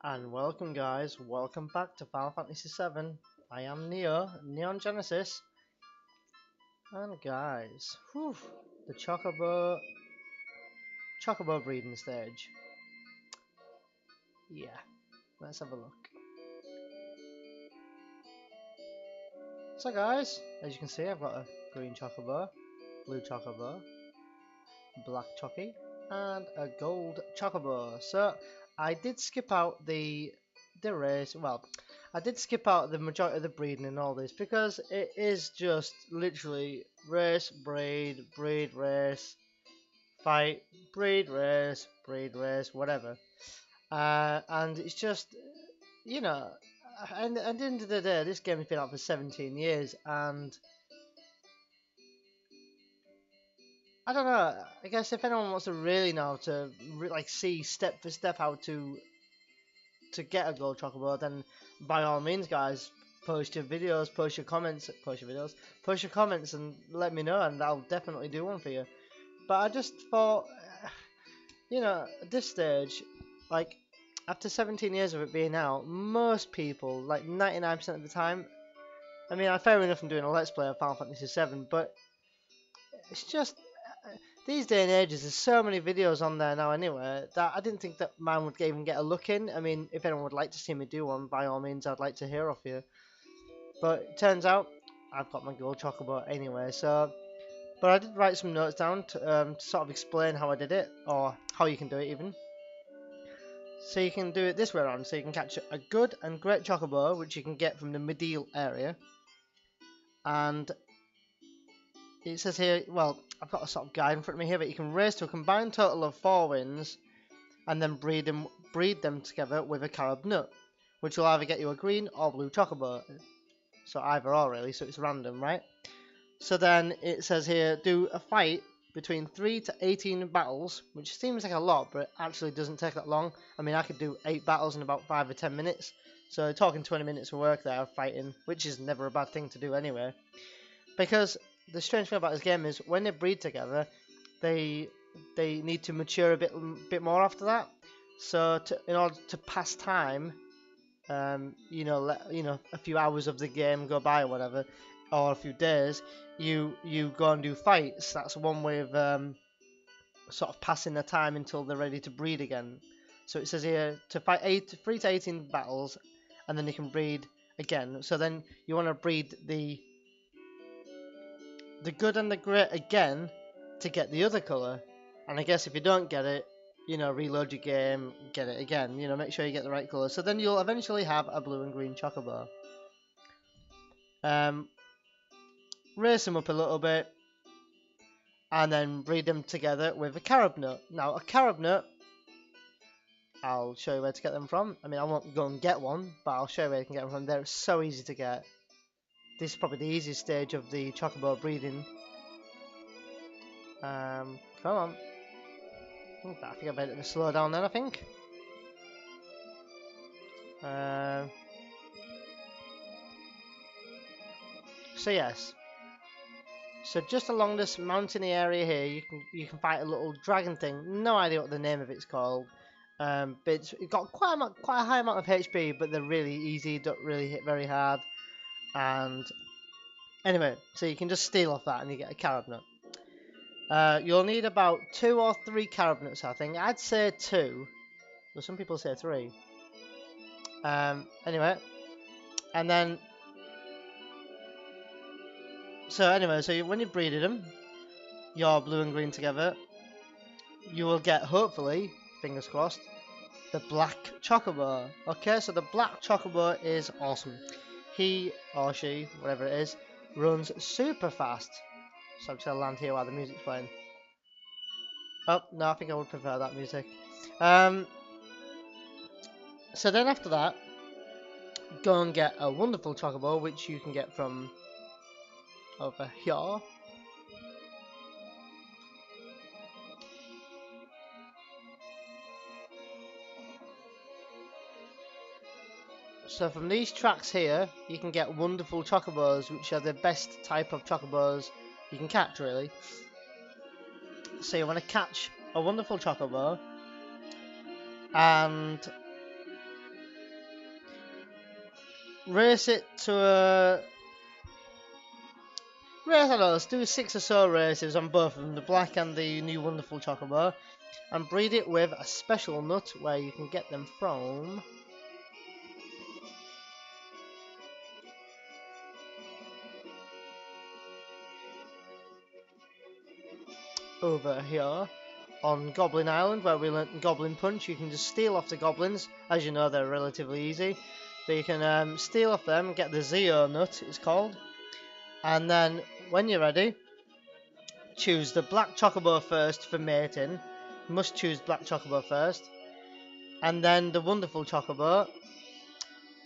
And welcome guys, welcome back to Final Fantasy VII. I am Neo, Neon Genesis. And guys, the Chocobo breeding stage. Yeah, let's have a look. So guys, as you can see I've got a green Chocobo, blue Chocobo, black Chocky, and a gold Chocobo. So I did skip out the race. Well, I did skip out the majority of the breeding and all this because it is just literally race, breed, race, fight, breed, race, whatever. And it's just, you know, and at the end of the day, this game has been out for 17 years, and I don't know. I guess if anyone wants to really know to see step for step how to get a gold chocobo, then by all means, guys, post your videos, post your comments, and let me know, and I'll definitely do one for you. But I just thought, at this stage, like after 17 years of it being out, most people, like 99% of the time, I mean, fair enough, I'm doing a let's play of Final Fantasy VII, but it's just these day and ages, there's so many videos on there now anyway that I didn't think that mine would even get a look in. I mean, if anyone would like to see me do one, by all means, I'd like to hear off you. But it turns out I've got my gold chocobo anyway. So, but I did write some notes down to sort of explain how I did it, or how you can do it even. So you can do it this way around. So you can catch a good and great chocobo, which you can get from the Medieval area, and it says here, well, I've got a sort of guide in front of me here, but you can race to a combined total of 4 wins, and then breed them together with a carob nut, which will either get you a green or blue chocobo. So either or really, so it's random, right? So then it says here, do a fight between 3 to 18 battles, which seems like a lot, but it actually doesn't take that long. I mean, I could do 8 battles in about 5 or 10 minutes. So talking 20 minutes of work there, fighting, which is never a bad thing to do anyway. Because the strange thing about this game is when they breed together, they need to mature a bit more after that. So in order to pass time, a few hours of the game go by or whatever, or a few days, you go and do fights. That's one way of sort of passing the time until they're ready to breed again. So it says here to fight 3 to 18 battles, and then you can breed again. So then you want to breed the good and the great again to get the other colour. And I guess if you don't get it, reload your game, get it again. Make sure you get the right colour. So then you'll eventually have a blue and green chocobo. Race them up a little bit, and then breed them together with a carob nut. Now, a carob nut, I'll show you where to get them from. I mean, I won't go and get one, but I'll show you where you can get them from. They're so easy to get. This is probably the easiest stage of the chocobo breeding. Come on. I think I better slow down then, I think. So yes. So just along this mountainy area here, you can fight a little dragon thing. No idea what the name of it's called. But it's got quite a high amount of HP, but they're really easy, don't really hit very hard. And anyway, so you can just steal off that and you get a carob nut. You'll need about 2 or 3 carob nuts, I think. I'd say 2, but some people say 3. Anyway, and then so when you've breeded them, your blue and green together, you will get, hopefully, fingers crossed, the black chocobo. Okay, so the black chocobo is awesome. He or she, whatever it is, runs super fast. So I'm just gonna land here while the music's playing. Oh no, I think I would prefer that music. So then after that, go and get a wonderful chocobo, which you can get from over here. So from these tracks here, you can get wonderful chocobos, which are the best type of chocobos you can catch, really. So you want to catch a wonderful chocobo, and race it to a race. I don't know. Let's do 6 or so races on both of them, the black and the new wonderful chocobo, and breed it with a special nut where you can get them from. Over here on Goblin Island, where we learnt Goblin Punch. You can just steal off the goblins. As you know, they're relatively easy. But you can steal off them, get the Zeo nut, it's called. And then, when you're ready, choose the black chocobo first for mating. You must choose black chocobo first. And then the wonderful chocobo.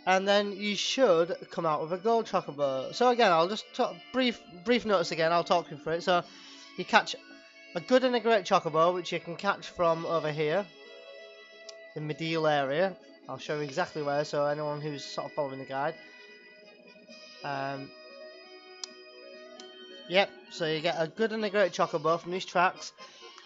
And then you should come out with a gold chocobo. So again, I'll just brief notice again. I'll talk you through it. So you catch a good and a great chocobo, which you can catch from over here, the Medial area. I'll show you exactly where, so anyone who's sort of following the guide. Yep, so you get a good and a great chocobo from these tracks,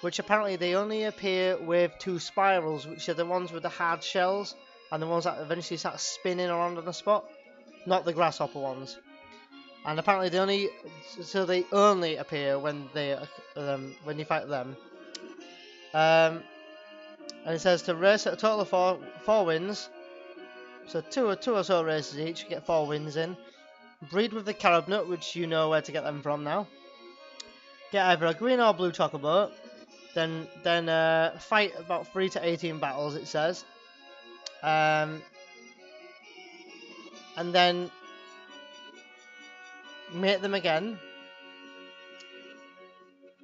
which apparently they only appear with 2 spirals, which are the ones with the hard shells, and the ones that eventually start spinning around on the spot, not the grasshopper ones. And apparently they only appear when when you fight them. And it says to race at a total of four wins. So two or so races each, you get 4 wins in. Breed with the carob nut, which you know where to get them from now. Get either a green or blue chocobo. Then fight about 3 to 18 battles, it says. And then mate them again.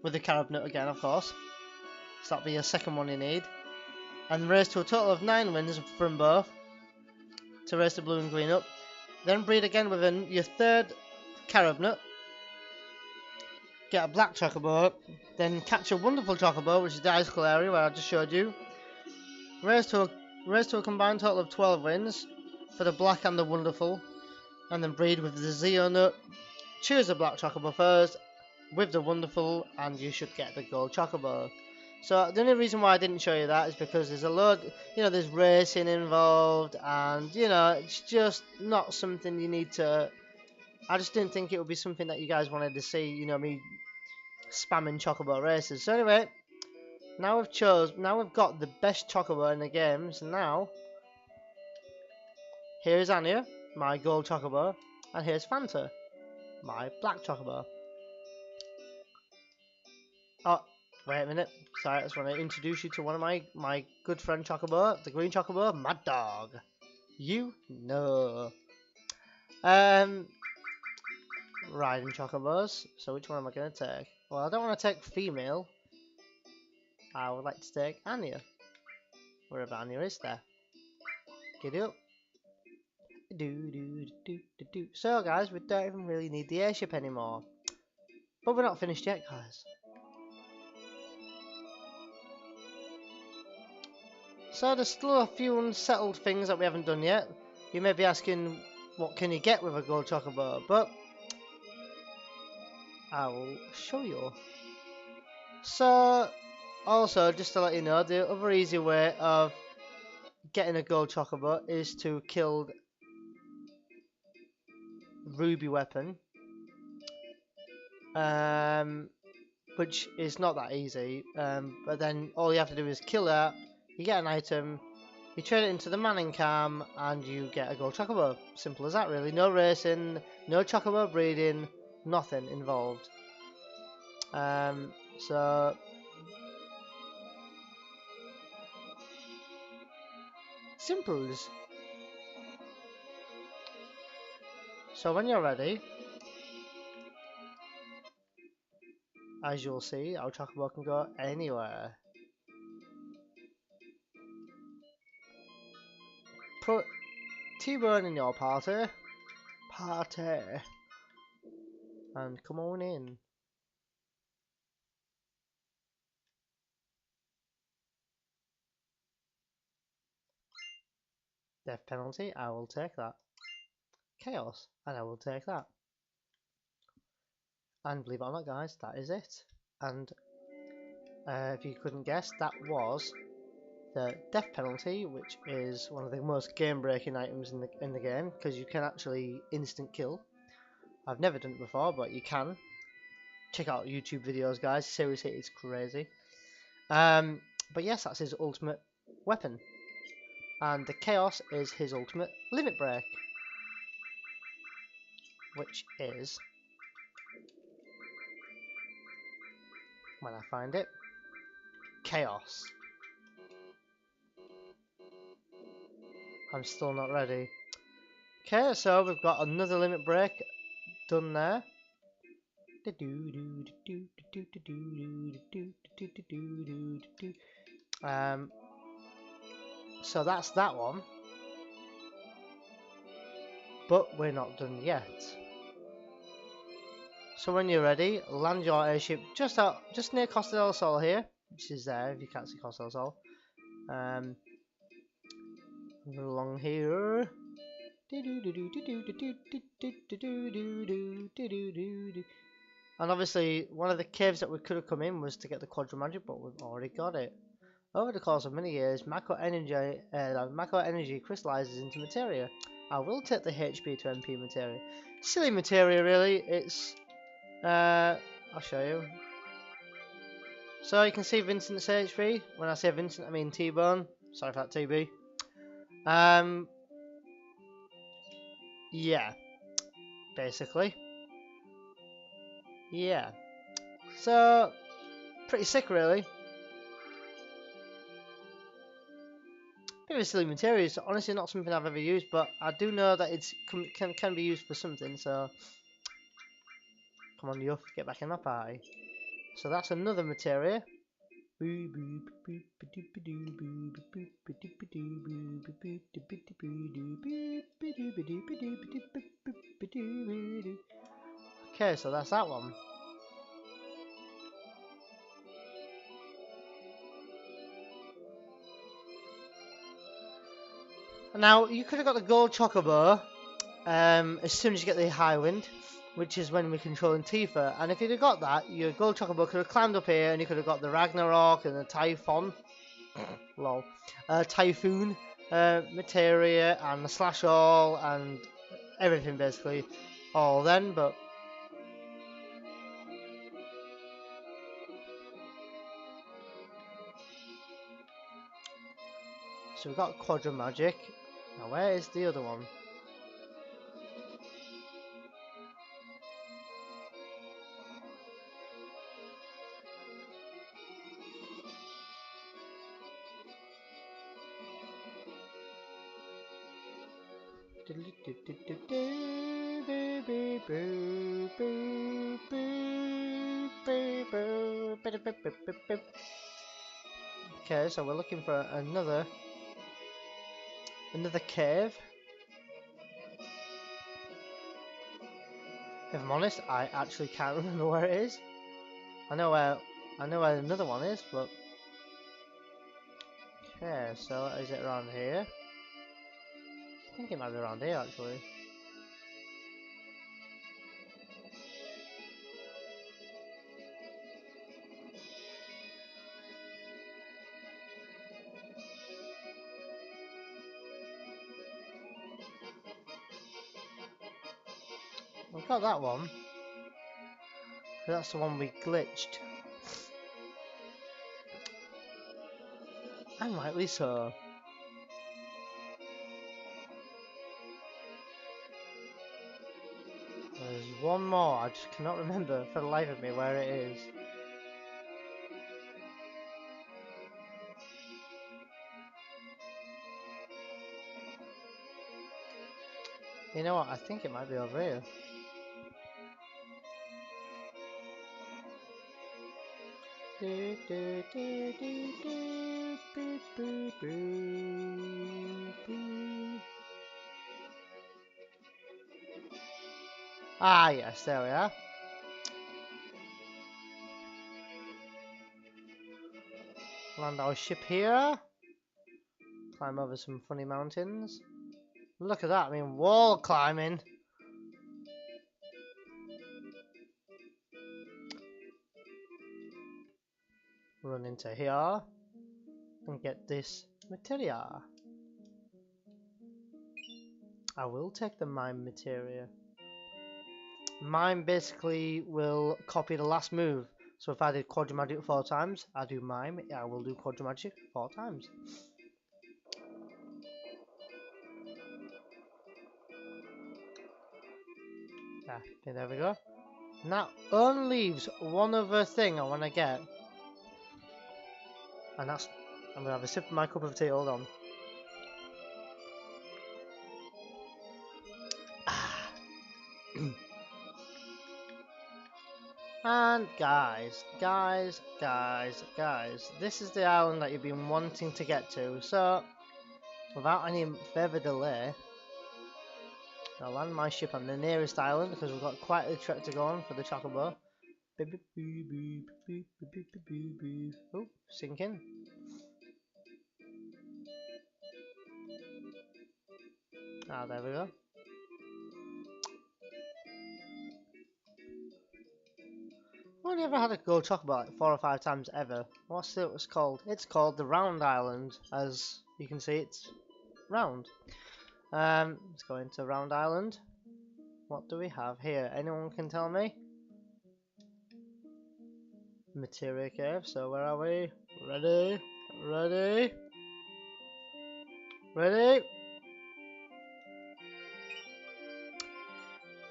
With the carob nut again, of course. So that'll be your second one you need. And race to a total of 9 wins from both. To race the blue and green up. Then breed again with your third carob nut. Get a black chocobo. Then catch a wonderful chocobo, which is the icicle area where I just showed you. Race to a combined total of 12 wins for the black and the wonderful. And then breed with the Zeo nut. Choose the black chocobo first with the wonderful, and you should get the gold chocobo. So the only reason why I didn't show you that is because there's a load, there's racing involved, and it's just not something you need to. I just didn't think it would be something that you guys wanted to see, me spamming chocobo races. So anyway, now we've got the best chocobo in the game. So now, here's Anya, my gold chocobo, and here's Fanta, my black chocobo. Oh, wait a minute. Sorry, I just want to introduce you to one of my good friend chocobo, the green chocobo, Mad Dog. You know. Riding chocobos. So which one am I going to take? Well, I don't want to take female. I would like to take Anya. Wherever Anya is there. Get up. Do. So guys, we don't even really need the airship anymore. But we're not finished yet, guys. So there's still a few unsettled things that we haven't done yet. You may be asking, what can you get with a gold chocobo? But I will show you. So, also, just to let you know, the other easy way of getting a gold chocobo is to kill ruby weapon. Which is not that easy. But then all you have to do is kill that, you get an item, you trade it into the Manning Cam, and you get a gold chocobo. Simple as that, really. No racing, no chocobo breeding, nothing involved. So simples. So when you're ready, as you'll see, our chocobo can go anywhere. Put T-Bone in your party, and come on in. Death penalty, I will take that. Chaos, and I will take that. And believe it or not, guys, that is it. And if you couldn't guess, that was the death penalty, which is one of the most game-breaking items in the game, because you can actually instant kill. I've never done it before, but you can. Check out YouTube videos, guys. Seriously, it's crazy. But yes, that's his ultimate weapon. And the Chaos is his ultimate limit break. Which is, when I find it, Chaos. I'm still not ready. Okay, so we've got another limit break done there. So that's that one. But we're not done yet. So when you're ready, land your airship just near Costa del Sol here, which is there if you can't see Costa del Sol. Along here. And obviously, one of the caves that we could have come in was to get the Quadra Magic, but we've already got it. Over the course of many years, macro energy crystallizes into materia. I will take the HP to MP materia. Silly materia, really. It's I'll show you. So you can see Vincent's HP. When I say Vincent, I mean T-Bone. Sorry for that, TB. Yeah, basically. Yeah. So, pretty sick, really. Bit of a silly material. It's honestly not something I've ever used, but I do know that it can be used for something. So, come on, Yuff, get back in my party. So that's another materia. Okay, so that's that one. Now, you could have got the gold chocobo as soon as you get the high wind, which is when we're controlling Tifa. And if you'd have got that, your gold chocobo could have climbed up here and you could have got the Ragnarok and the Typhon. Lol. Typhoon, Materia, and the Slash All, and everything basically. All then, but. So we've got Quadra Magic. Now, where is the other one? Okay, so we're looking for another cave. If I'm honest, I actually can't remember where it is. I know where another one is, but okay, so is it around here? I think it might be around here actually. We've got that one. That's the one we glitched. And rightly so. There's one more, I just cannot remember for the life of me where it is. You know what, I think it might be over here. Ah yes, there we are. Land our ship here. Climb over some funny mountains. Look at that, I mean wall climbing. Run into here. and get this materia. I will take the mime materia. Mime basically will copy the last move. So if I did Quadra Magic 4 times, I do mime, I will do Quadra Magic 4 times. Yeah, okay, there we go. Now only leaves one other thing I want to get. And that's, I'm going to have a sip of my cup of tea, hold on. And guys, this is the island that you've been wanting to get to. So, without any further delay, I'll land my ship on the nearest island because we've got quite a trek to go on for the Chocobo. Oh, sinking. Ah, there we go. I've only ever had a gold chocobo like 4 or 5 times ever. What's it was called? It's called the Round Island. As you can see, it's round. Let's go into Round Island. What do we have here? Anyone can tell me? Materia cave. So where are we? Ready? Ready? Ready?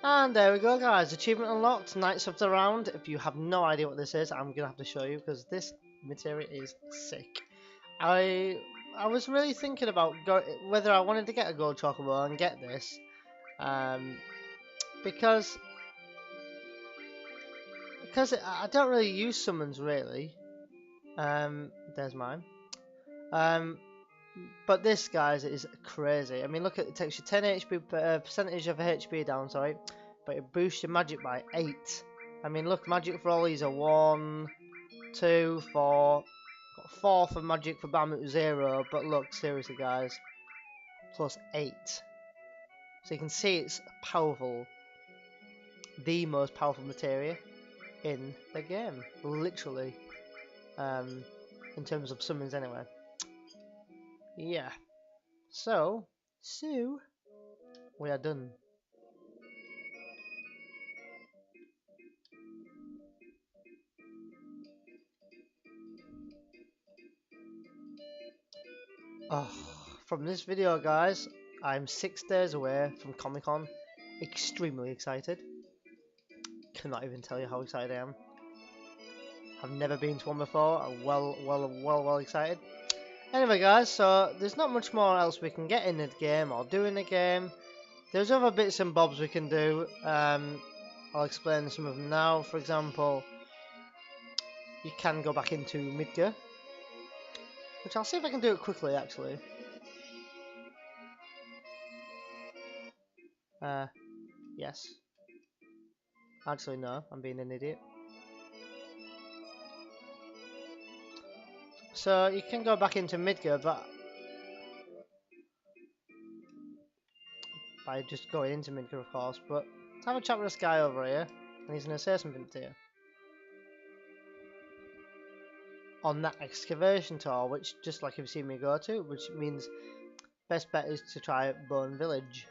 And there we go, guys. Achievement unlocked. Knights of the Round. If you have no idea what this is, I'm gonna have to show you because this materia is sick. I was really thinking about whether I wanted to get a gold chocobo and get this, because I don't really use summons really. There's mine. But this, guys, is crazy. I mean, look at it takes you 10 HP percentage of HP down, sorry, but it boosts your magic by 8. I mean, look, magic for all these are 1, 2, 4. Got 4 for magic for Bahamut 0, but look, seriously, guys, plus 8. So you can see it's powerful, the most powerful materia in the game, literally, in terms of summons anyway. Yeah. So we are done. Oh, from this video, guys, I'm 6 days away from Comic Con. Extremely excited. Cannot even tell you how excited I am. I've never been to one before. I'm well excited. Anyway, guys, so there's not much more else we can get in the game or do in the game. There's other bits and bobs we can do. I'll explain some of them now. For example, you can go back into Midgar, which I'll see if I can do it quickly, actually. Yes. Actually, no, I'm being an idiot. So you can go back into Midgar, but by just going into Midgar, of course. But let's have a chat with this guy over here, and he's going to say something to you on that excavation tour, which just like you've seen me go to, which means best bet is to try Bone Village.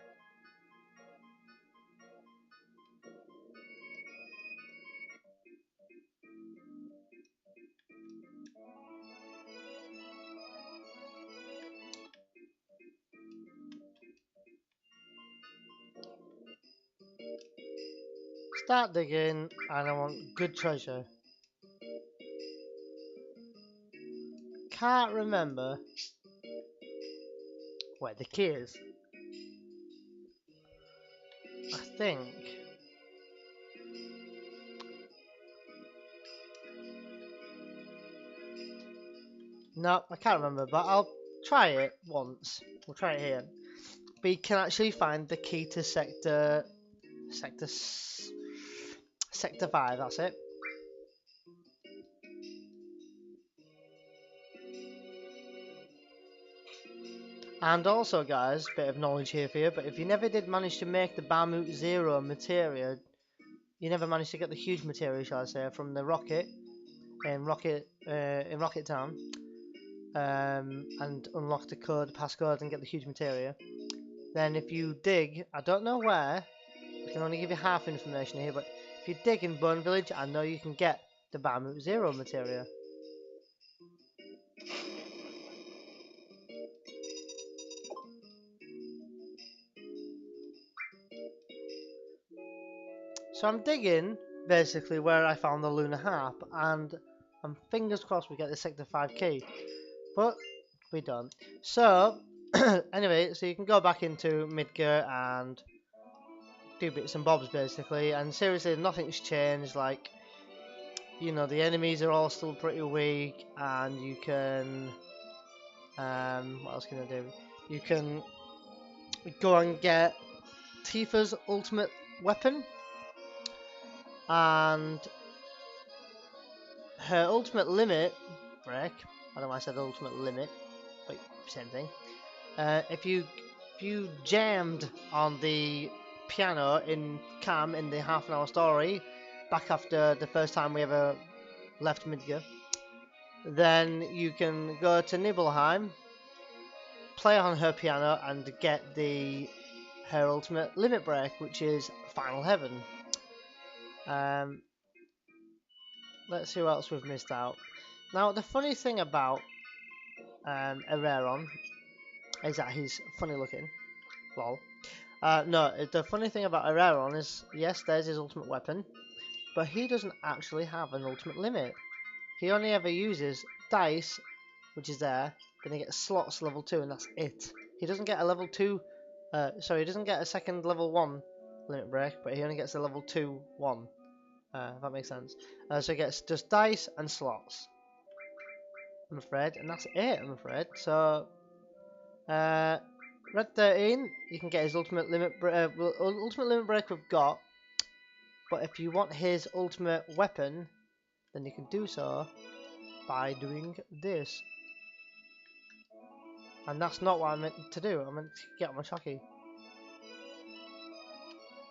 Start digging, and I want good treasure. Can't remember where the key is. I think. No, I can't remember, but I'll try it once. We'll try it here. But you can actually find the key to Sector 5, that's it. And also, guys, bit of knowledge here for you, but if you never did manage to make the Bahamut 0 materia, you never managed to get the huge materia, shall I say, from the rocket in Rocket Town, and unlock the passcode, and get the huge materia. Then if you dig, I don't know where, I can only give you half information here, but if you dig in Bone Village, I know you can get the Bahamut Zero materia. So I'm digging basically where I found the Lunar Harp, and I'm fingers crossed we get the Sector 5 key, but we don't. So anyway, so you can go back into Midgar and do bits and bobs basically, and seriously nothing's changed. Like, you know, the enemies are all still pretty weak, and you can what else can I do? You can go and get Tifa's ultimate weapon, and her ultimate limit break. I don't know why I said ultimate limit, but same thing. If you jammed on the piano in Cam in the half an hour story, back after the first time we ever left Midgar, then you can go to Nibelheim, play on her piano, and get her ultimate limit break, which is Final Heaven. Let's see what else we've missed out. Now, the funny thing about Aeron is that he's funny looking. Lol. No, the funny thing about Aeron is, yes, there's his ultimate weapon, but he doesn't actually have an ultimate limit. He only ever uses dice, which is there, then he gets slots level 2, and that's it. He doesn't get a level 2, he doesn't get a second level 1 limit break, but he only gets a level 2 1. If that makes sense. So he gets just dice and slots, I'm afraid, and that's it, I'm afraid. So, Red 13, you can get his ultimate limit break we've got, but if you want his ultimate weapon, then you can do so by doing this. And that's not what I meant to do. I meant to get on my Chucky.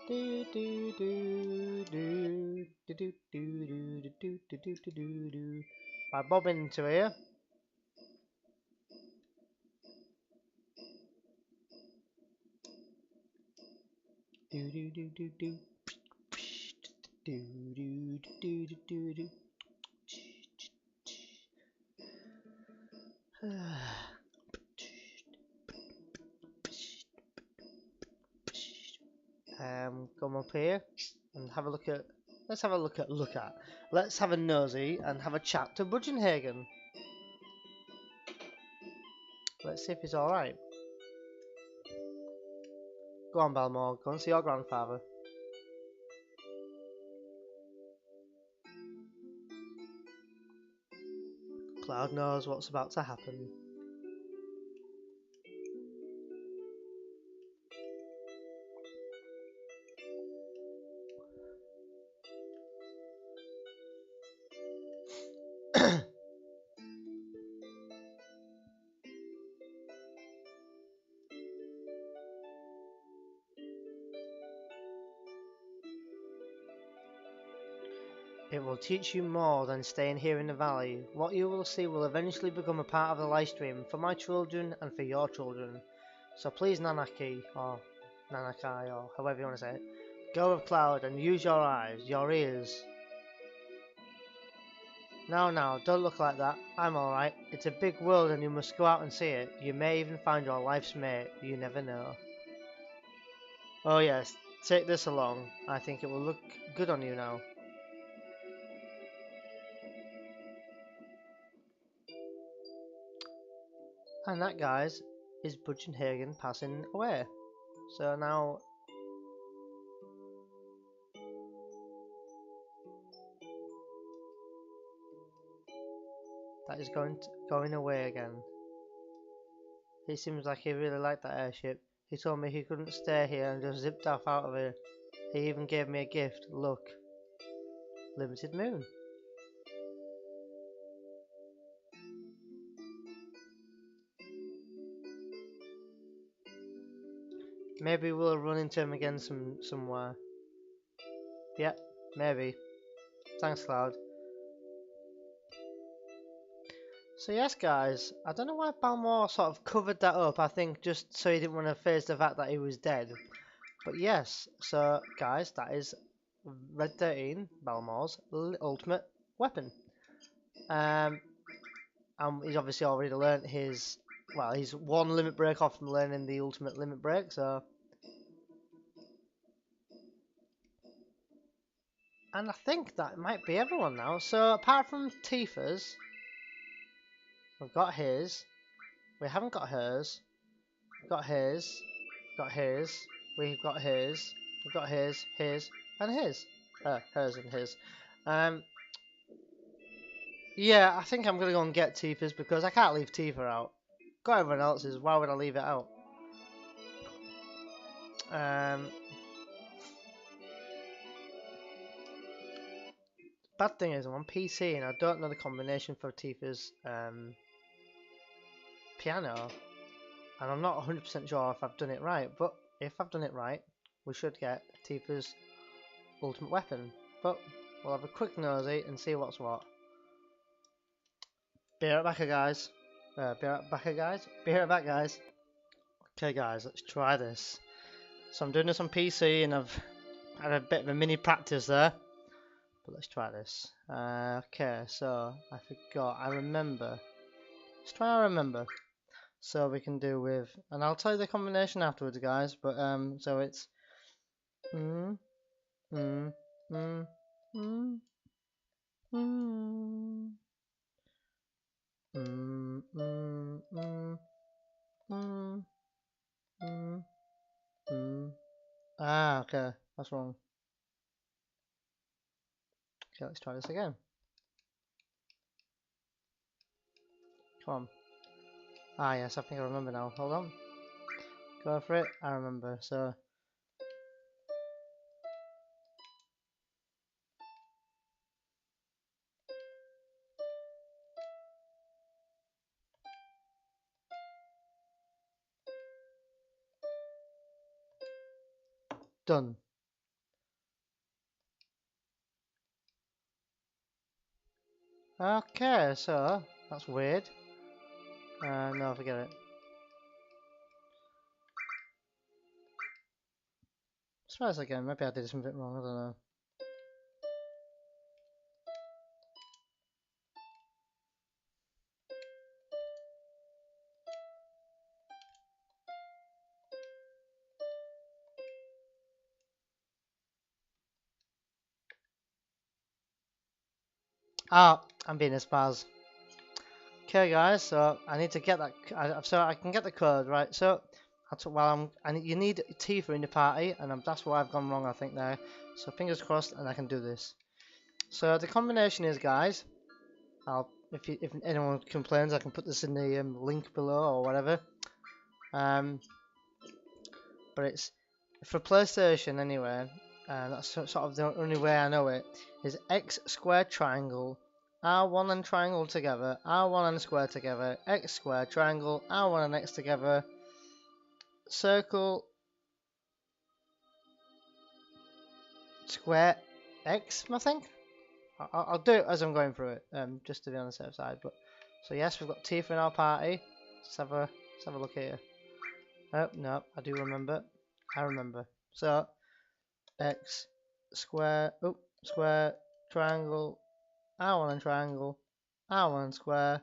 Do do do do do do do do do do do do do. By bobbing into here. Do do do do do. Do do do do do do. Come up here and have a look at. Let's have a nosy and have a chat to Budgenhagen. Let's see if he's all right. Go on, Balmore. Go and see your grandfather. Cloud knows what's about to happen. It will teach you more than staying here in the valley. What you will see will eventually become a part of the live stream for my children and for your children. So please, Nanaki, or Nanakai, or however you want to say it, go with Cloud and use your eyes, your ears. Now, don't look like that. I'm alright. It's a big world and you must go out and see it. You may even find your life's mate. You never know. Oh yes, take this along. I think it will look good on you now. And that, guys, is Budgenhagen passing away. So now, that is going away again. He seems like he really liked that airship. He told me he couldn't stay here and just zipped off out of here. He even gave me a gift. Look. Limited moon. Maybe we'll run into him again somewhere. Yep, maybe. Thanks, Cloud. So So yes, guys, I don't know why Balmore sort of covered that up. I think just so he didn't want to face the fact that he was dead. But yes, so guys, that is Red 13 Balmore's ultimate weapon. Um, and he's obviously already learnt his. Well, he's one limit break off from learning the ultimate limit break. So, and I think that might be everyone now. So apart from Tifa's, we've got his. We haven't got hers. We've got his. We've got his. We've got his. We've got his, and his. Hers and his. Um, yeah, I think I'm gonna go and get Tifa's because I can't leave Tifa out. Got everyone else's. Why would I leave it out? Um, bad thing is I'm on PC and I don't know the combination for Tifa's piano, and I'm not 100% sure if I've done it right. But if I've done it right, we should get Tifa's ultimate weapon. But we'll have a quick nosy and see what's what. Be right back, guys. Be right back, guys. Be right back, guys. Okay, guys, let's try this. So I'm doing this on PC, and I've had a bit of a mini practice there. But let's try this. Okay, so I forgot. I remember. Let's try. I remember. So we can do with, and I'll tell you the combination afterwards, guys. But so it's mm mm mm mm mm mm mm mm mm mm mm. Ah, okay, that's wrong. Okay, let's try this again. Come on. Ah, yes, I think I remember now. Hold on. Go for it. I remember. So done. Okay, so that's weird. No, forget it. Let's try this again. Maybe I did something wrong. I don't know. Ah, I'm being a spaz. Okay, guys. So I need to get that. So I can get the code right. So you need Tifa in the party, and that's why I've gone wrong. I think there. So fingers crossed, and I can do this. So the combination is, guys. If anyone complains, I can put this in the link below or whatever. But it's for PlayStation anyway, and that's sort of the only way I know it, is X squared triangle, R1 and triangle together, R1 and square together, X squared triangle, R1 and X together, circle, square, X, I think? I'll do it as I'm going through it, just to be on the safe side. But so yes, we've got Tifa in our party. Let's have a look here. Oh no, I do remember. I remember. So X square, square, triangle, R1 and triangle, R1 and square,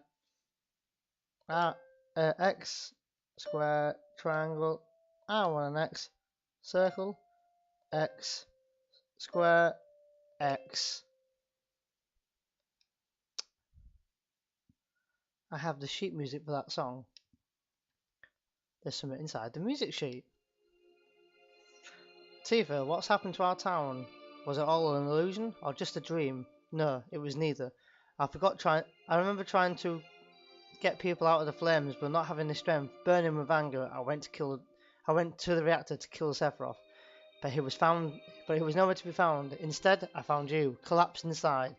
X square, triangle, R1 and X, circle, X square, X. I have the sheet music for that song. There's something inside the music sheet. Tifa, what's happened to our town? Was it all an illusion or just a dream? No, it was neither. I remember trying to get people out of the flames, but not having the strength, burning with anger, I went to the reactor to kill Sephiroth. But he was nowhere to be found. Instead, I found you, collapsed inside.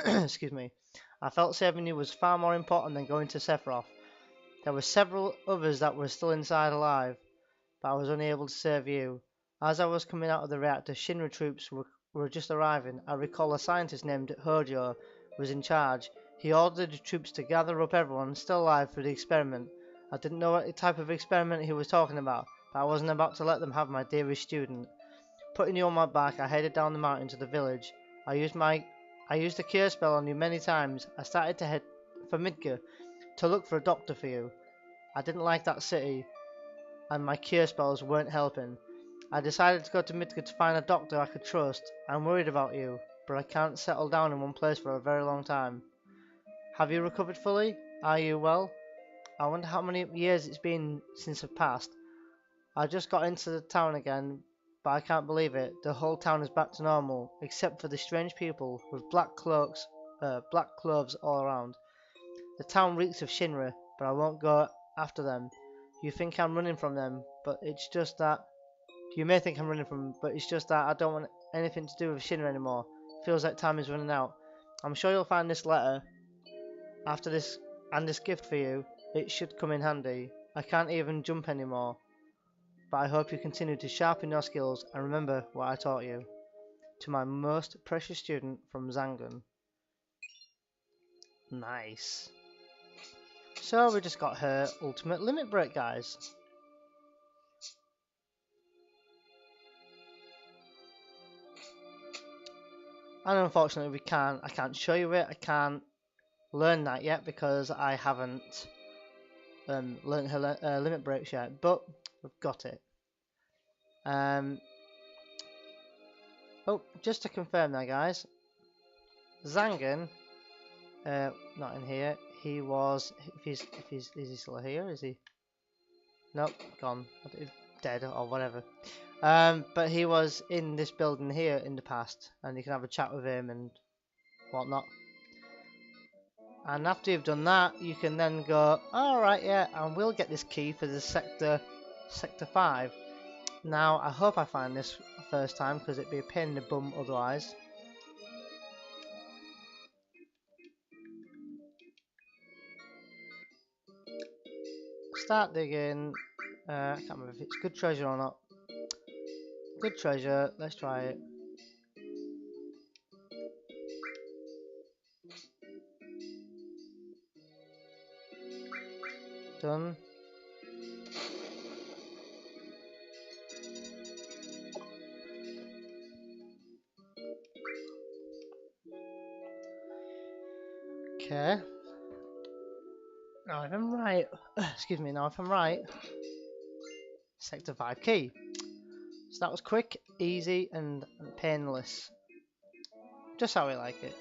Excuse me. I felt saving you was far more important than going to Sephiroth. There were several others that were still inside alive, but I was only able to save you. As I was coming out of the reactor, Shinra troops were just arriving. I recall a scientist named Hojo was in charge. He ordered the troops to gather up everyone still alive for the experiment. I didn't know what type of experiment he was talking about, but I wasn't about to let them have my dearest student. Putting you on my back, I headed down the mountain to the village. I used the cure spell on you many times. I started to head for Midgar to look for a doctor for you. I didn't like that city, and my cure spells weren't helping. I decided to go to Midgar to find a doctor I could trust. I'm worried about you, but I can't settle down in one place for a very long time. Have you recovered fully? Are you well? I wonder how many years it's been since I've passed. I just got into the town again, but I can't believe it. The whole town is back to normal, except for the strange people with black cloaks, black clothes all around. The town reeks of Shinra, but I won't go after them. You think I'm running from them, but it's just that. You may think I'm running from them, but it's just that I don't want anything to do with Shinra anymore. Feels like time is running out. I'm sure you'll find this letter after this and this gift for you. It should come in handy. I can't even jump anymore, but I hope you continue to sharpen your skills and remember what I taught you. To my most precious student from Zangan. Nice. So we just got her ultimate limit break, guys. And unfortunately I can't show you it, I can't learn that yet because I haven't learned her limit breaks yet, but we've got it. Oh, just to confirm there, guys, Zangan, not in here. He was, is he still here? Is he? Nope, gone, dead or whatever. But he was in this building here in the past, and you can have a chat with him and whatnot. And after you've done that, you can then go, alright, yeah, and we'll get this key for the sector 5. Now, I hope I find this first time, because it'd be a pain in the bum otherwise. Start digging. I can't remember if it's good treasure or not. Good treasure, let's try it. Done. Okay. Now if I'm right, excuse me, now if I'm right, sector 5 key. So that was quick, easy and painless. Just how we like it.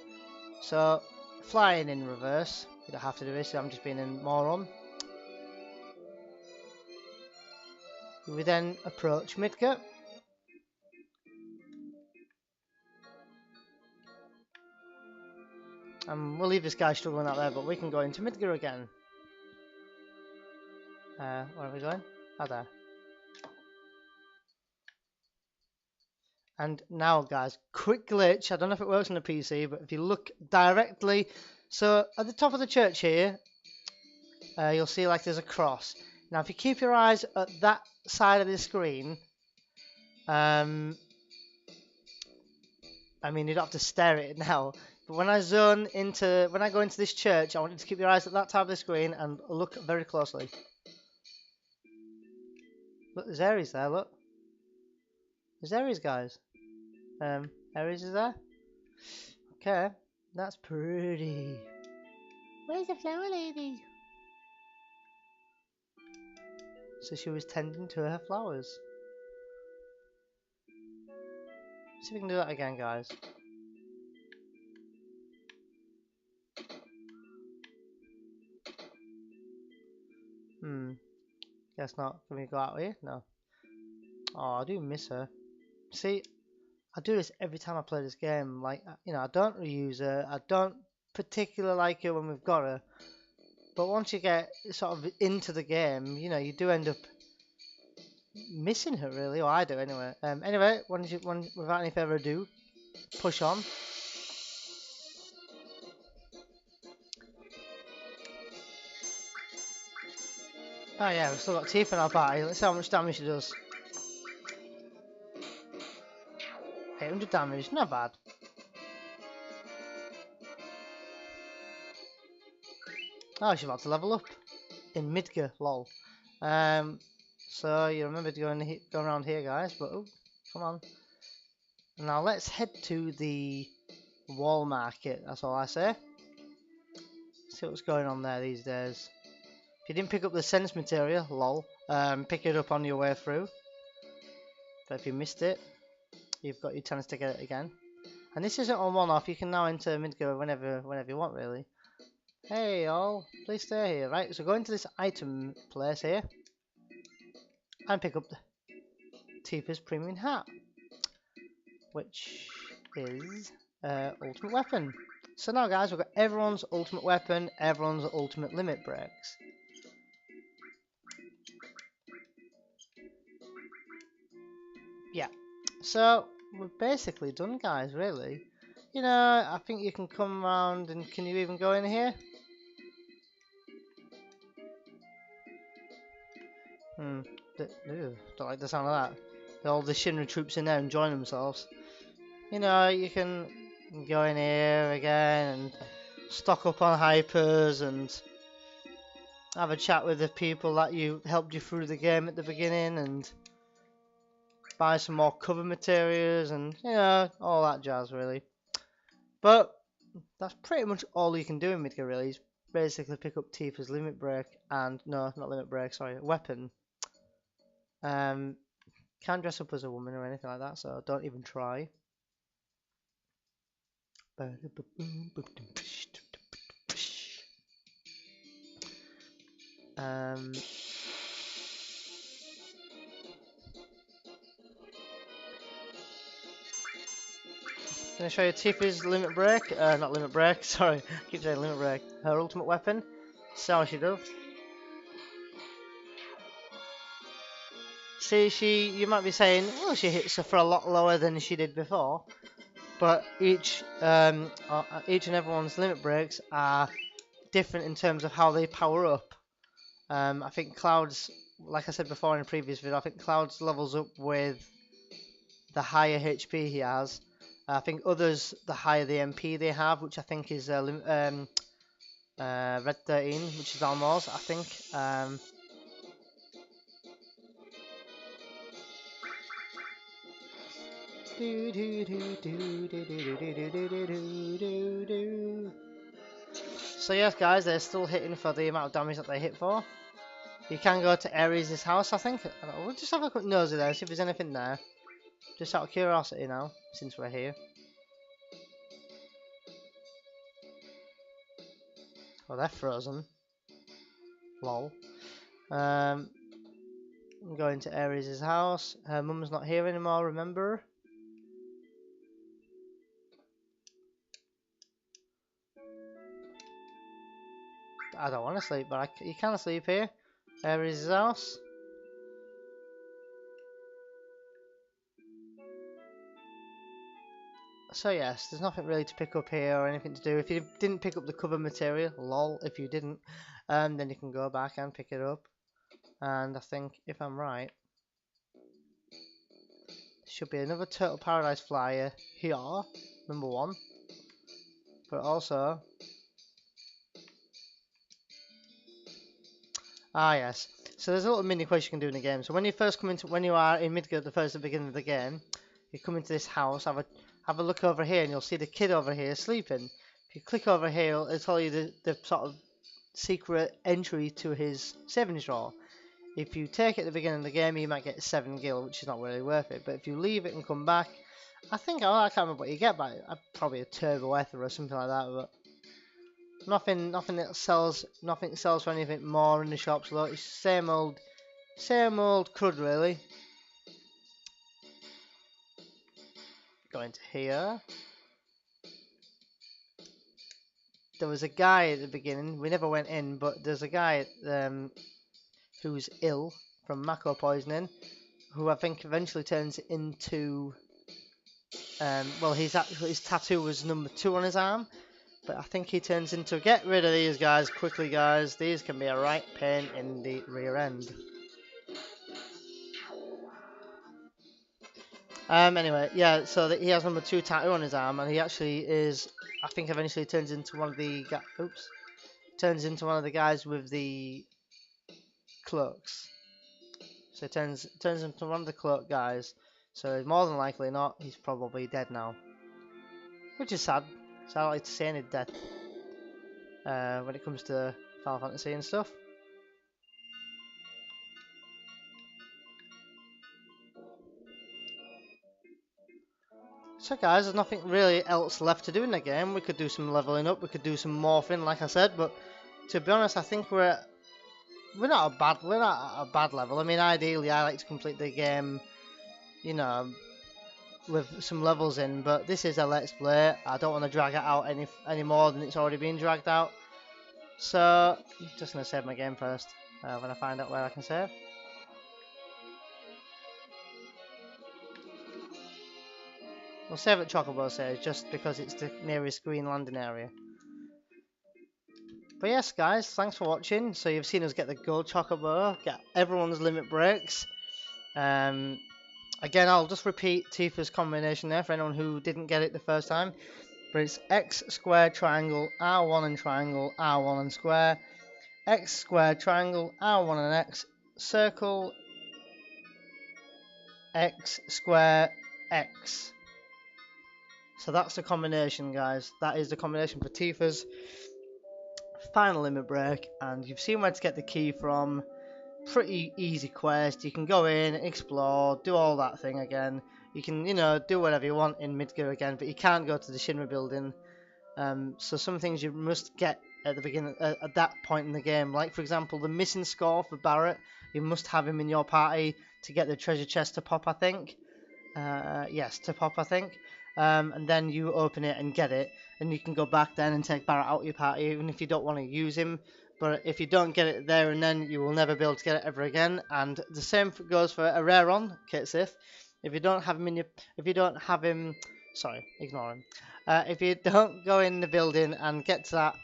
So, flying in reverse. You don't have to do this, I'm just being a moron. We then approach Midgar. And we'll leave this guy struggling out there, but we can go into Midgar again. Where are we going? Oh, there. And now, guys, quick glitch. I don't know if it works on the PC, but if you look directly, so at the top of the church here, you'll see like there's a cross. Now, if you keep your eyes at that side of the screen, I mean, you don't have to stare at it now. But when I go into this church, I want you to keep your eyes at that side of the screen and look very closely. Look, there's Ares there, look. There's Ares, guys. Ares is there. Okay, that's pretty. Where's the flower lady? So she was tending to her flowers. See if we can do that again, guys. Guess not. Can we go out here? No. Oh, I do miss her. See, I do this every time I play this game. Like, you know, I don't reuse her. I don't particularly like her when we've got her. But once you get sort of into the game, you know, you do end up missing her, really. Or I do, anyway. Anyway, without any further ado, push on. Oh yeah, we've still got teeth in our party. Let's see how much damage she does. 800 damage, not bad. Oh, she's about to level up in Midgar, lol. So you remember to go around here, guys, but oh, come on. Now let's head to the wall market, that's all I say. See what's going on there these days. If you didn't pick up the sense material, lol, pick it up on your way through. But if you missed it, you've got your chance to get it again. And this isn't on one-off, you can now enter Midgar whenever you want, really. Hey all, please stay here. Right, so go into this item place here and pick up the Tifa's premium hat, which is ultimate weapon. So now guys, we've got everyone's ultimate weapon, everyone's ultimate limit breaks. Yeah, so we're basically done, guys, really. You know, I think you can come around, and can you even go in here? Don't like the sound of that. All the Shinra troops in there enjoying themselves. You know, you can go in here again and stock up on hypers and have a chat with the people that helped you through the game at the beginning and buy some more cover materials and, you know, all that jazz, really. But that's pretty much all you can do in Midgar, really, is basically pick up Tifa's limit break and, no, not limit break, sorry, weapon. Can't dress up as a woman or anything like that, so don't even try. Can I show you Tifa's limit break? Not limit break, sorry, I keep saying limit break. Her ultimate weapon. See how she does. See, you might be saying, well, she hits her for a lot lower than she did before. But each and everyone's limit breaks are different in terms of how they power up. I think Cloud's, like I said before in a previous video, I think Cloud's levels up with the higher HP he has. I think others, the higher the MP they have, which I think is Red 13, which is Almor's, I think. So yes, guys, they're still hitting for the amount of damage that they hit for. You can go to Ares' house, I think. We'll just have a quick nosy there, see if there's anything there. Just out of curiosity now, since we're here. Oh, they're frozen. Lol. I'm going to Ares' house. Her mum's not here anymore, remember? I don't want to sleep, but you can sleep here. Ares' house. So yes, there's nothing really to pick up here or anything to do. If you didn't pick up the cover material, lol, if you didn't, then you can go back and pick it up. And I think, if I'm right, there should be another Turtle Paradise flyer here, number 1. But also, yes. So there's a little mini quest you can do in the game. So when you first come into, when you are in Midgard, at the beginning of the game, you come into this house, have a look over here, and you'll see the kid over here sleeping. If you click over here, it'll tell you the sort of secret entry to his savings drawer. If you take it at the beginning of the game, you might get 7 gil, which is not really worth it. But if you leave it and come back, I think, I can't remember what you get back. Probably a turbo ether or something like that. But nothing sells for anything more in the shops. Look, it's same old crud, really. Go into here. There was a guy at the beginning. We never went in, but there's a guy who's ill from mako poisoning, who I think eventually turns into. Well, his tattoo was number 2 on his arm, but I think he turns into. Get rid of these guys quickly, guys. These can be a right pain in the rear end. Anyway, yeah. So he has number 2 tattoo on his arm, and he actually is. I think eventually turns into one of the. turns into one of the guys with the cloaks. So it turns into one of the cloak guys. So more than likely not, he's probably dead now. Which is sad. So I don't like to see any death when it comes to Final Fantasy and stuff. So guys, there's nothing really else left to do in the game. We could do some leveling up, we could do some morphing, like I said, but to be honest, I think we're not at a bad level. I mean, ideally, I like to complete the game, you know, with some levels in, but this is a let's play. I don't want to drag it out any more than it's already been dragged out. So, I'm just gonna save my game first when I find out where I can save. We'll save at Chocobo Stage just because it's the nearest green landing area. But yes, guys, thanks for watching. So you've seen us get the gold Chocobo, get everyone's limit breaks. Again, I'll just repeat Tifa's combination there for anyone who didn't get it the first time. But it's X square triangle, R1 and triangle, R1 and square, X square triangle, R1 and X, circle, X square, X. So that's the combination, guys. That is the combination for Tifa's final limit break, and you've seen where to get the key from. Pretty easy quest. You can go in, explore, do all that thing again. You can, you know, do whatever you want in Midgar again, but you can't go to the Shinra building. So some things you must get at the beginning, at that point in the game. Like, for example, the missing score for Barret. You must have him in your party to get the treasure chest to pop, I think. Yes, to pop, I think. And then you open it and get it, and you can go back then and take Barret out of your party, even if you don't want to use him. But if you don't get it there and then, you will never be able to get it ever again. And the same goes for Araron, Kate Sith. If you don't have him sorry, ignore him. If you don't go in the building and get to that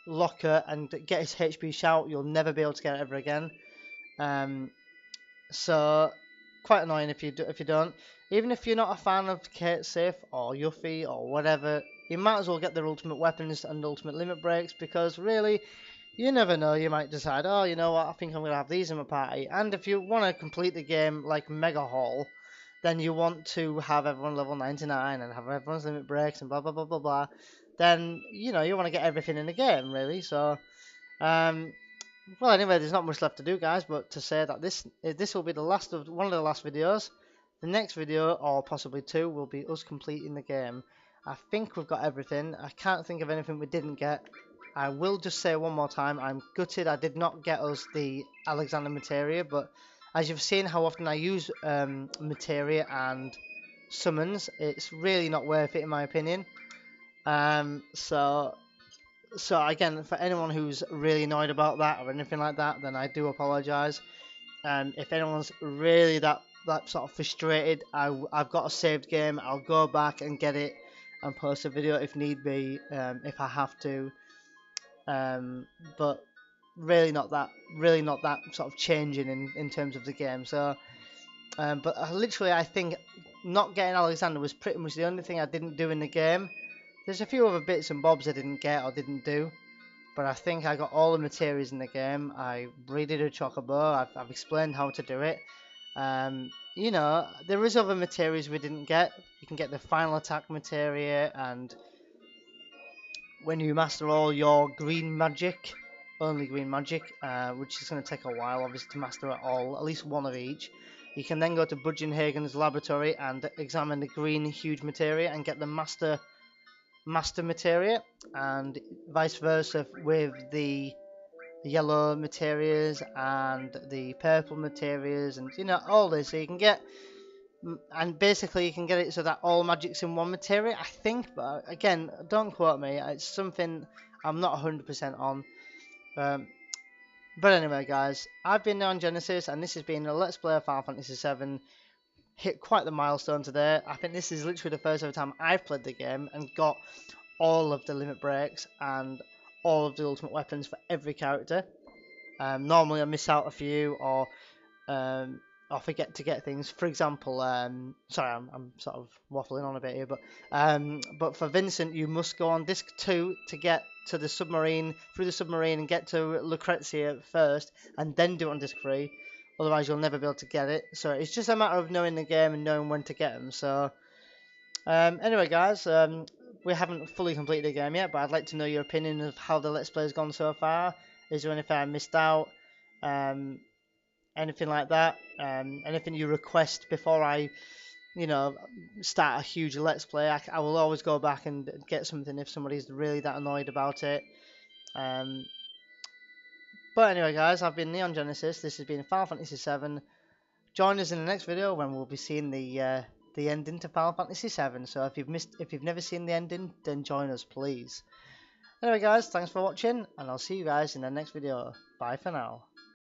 locker and get his HP shout, you'll never be able to get it ever again. So quite annoying if you don't. Even if you're not a fan of Kate Sith or Yuffie or whatever, you might as well get their ultimate weapons and ultimate limit breaks, because really, you never know, you might decide, oh, you know what, I think I'm going to have these in my party. And if you want to complete the game like Mega Hall, then you want to have everyone level 99 and have everyone's limit breaks and blah, blah, blah, blah, blah. Then, you know, you want to get everything in the game, really. So, well, anyway, there's not much left to do, guys, but to say that this will be the last of one of the last videos. The next video, or possibly two, will be us completing the game. I think we've got everything. I can't think of anything we didn't get. I will just say one more time, I'm gutted I did not get us the Alexander Materia, but as you've seen how often I use Materia and summons, it's really not worth it in my opinion. So again, for anyone who's really annoyed about that or anything like that, then I do apologise. If anyone's really that sort of frustrated, I've got a saved game. I'll go back and get it and post a video if need be, if I have to. But really not that sort of changing in terms of the game. So, but literally, I think not getting Alexander was pretty much the only thing I didn't do in the game. There's a few other bits and bobs I didn't get or didn't do, but I think I got all the materials in the game. I breeded a Chocobo. I've explained how to do it. You know, there is other materials we didn't get. You can get the final attack materia, and when you master all your green magic, only green magic, which is going to take a while, obviously, to master it all, at least one of each. You can then go to Budgenhagen's laboratory and examine the green huge materia and get the master materia, and vice versa with the yellow materials and the purple materials, and you know, all this. So you can get, and basically you can get it so that all magic's in one materia, I think, but again, don't quote me, it's something I'm not 100% on. But anyway, guys, I've been on Genesis, and this has been a Let's Play of Final Fantasy VII. Hit quite the milestone today. I think this is literally the first ever time I've played the game and got all of the limit breaks and all of the ultimate weapons for every character. Normally I miss out a few, or or forget to get things. For example, sorry, I'm sort of waffling on a bit here, but for Vincent, you must go on disc 2 to get to the submarine, through the submarine, and get to Lucrezia first, and then do it on disc 3. Otherwise, you'll never be able to get it. So it's just a matter of knowing the game and knowing when to get them. So anyway, guys, we haven't fully completed the game yet, but I'd like to know your opinion of how the Let's Play has gone so far. Is there anything I missed out? Anything like that? Anything you request before I, start a huge Let's Play? I will always go back and get something if somebody's really that annoyed about it. But anyway, guys, I've been Neon Genesis. This has been Final Fantasy VII. Join us in the next video when we'll be seeing the ending to Final Fantasy VII. So if you've never seen the ending, then join us, please. Anyway, guys, thanks for watching, and I'll see you guys in the next video. Bye for now.